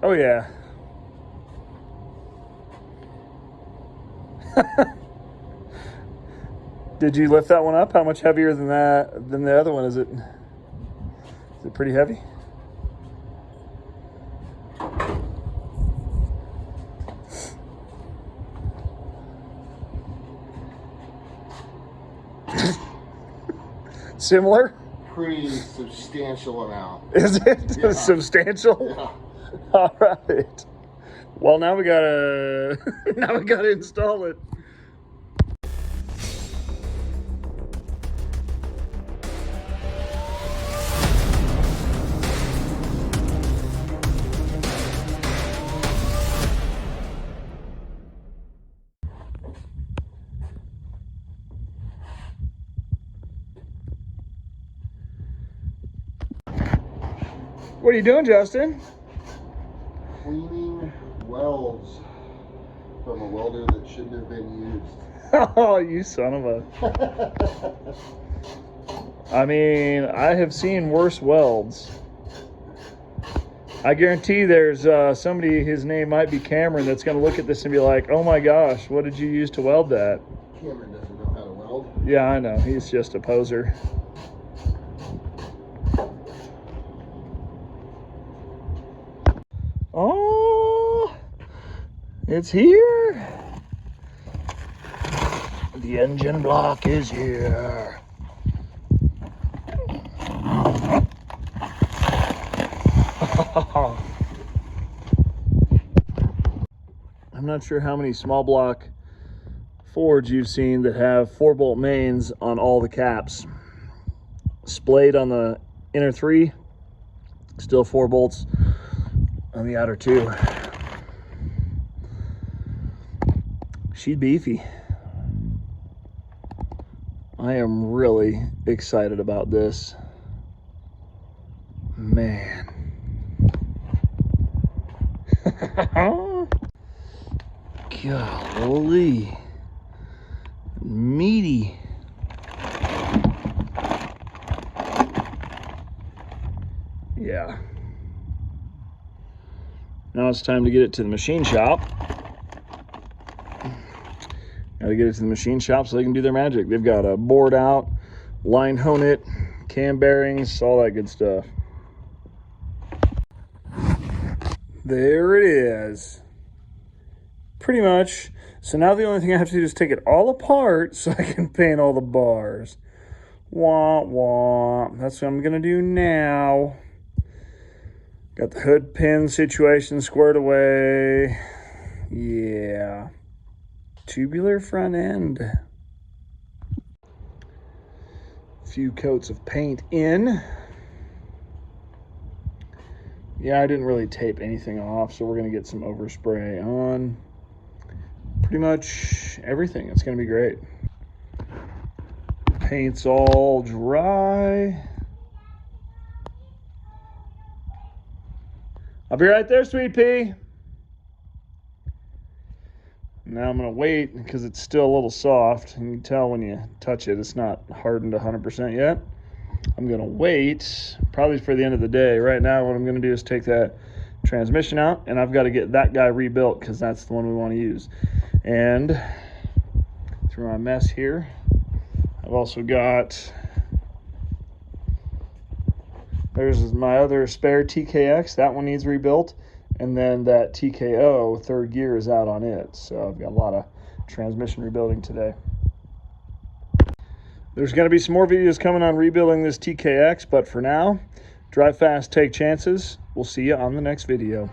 Oh yeah. Did you lift that one up? How much heavier than the other one is it? Is it pretty heavy? Similar? Pretty substantial amount. Is it? Yeah. Substantial? Yeah. All right. Well, now we gotta install it. What are you doing, Justin? Cleaning welds from a welder that shouldn't have been used. Oh, you son of a... I mean, I have seen worse welds. I guarantee there's somebody, his name might be Cameron, that's going to look at this and be like, oh my gosh, what did you use to weld that? Cameron doesn't know how to weld. Yeah, I know. He's just a poser. Oh, it's here. The engine block is here. I'm not sure how many small block Fords you've seen that have 4-bolt mains on all the caps. Splayed on the inner 3, still 4 bolts on the outer 2. She's beefy. I am really excited about this. Man. Golly. Meaty. Yeah. Now it's time to get it to the machine shop. Gotta get it to the machine shop so they can do their magic. They've got a board out, line hone it, cam bearings, all that good stuff. There it is. Pretty much. So now the only thing I have to do is take it all apart so I can paint all the bars. Wah, wah. That's what I'm gonna do now. Got the hood pin situation squared away. Yeah. Tubular front end. A few coats of paint in. Yeah, I didn't really tape anything off, so we're gonna get some overspray on pretty much everything. It's gonna be great. Paint's all dry. I'll be right there, sweet pea. Now I'm gonna wait because it's still a little soft. You can tell when you touch it, it's not hardened 100% yet. I'm gonna wait probably for the end of the day. Right now, what I'm gonna do is take that transmission out, and I've got to get that guy rebuilt because that's the one we want to use. And through my mess here, I've also got, there's my other spare TKX. That one needs rebuilt. And then that TKO, 3rd gear, is out on it. So I've got a lot of transmission rebuilding today. There's going to be some more videos coming on rebuilding this TKX. But for now, drive fast, take chances. We'll see you on the next video.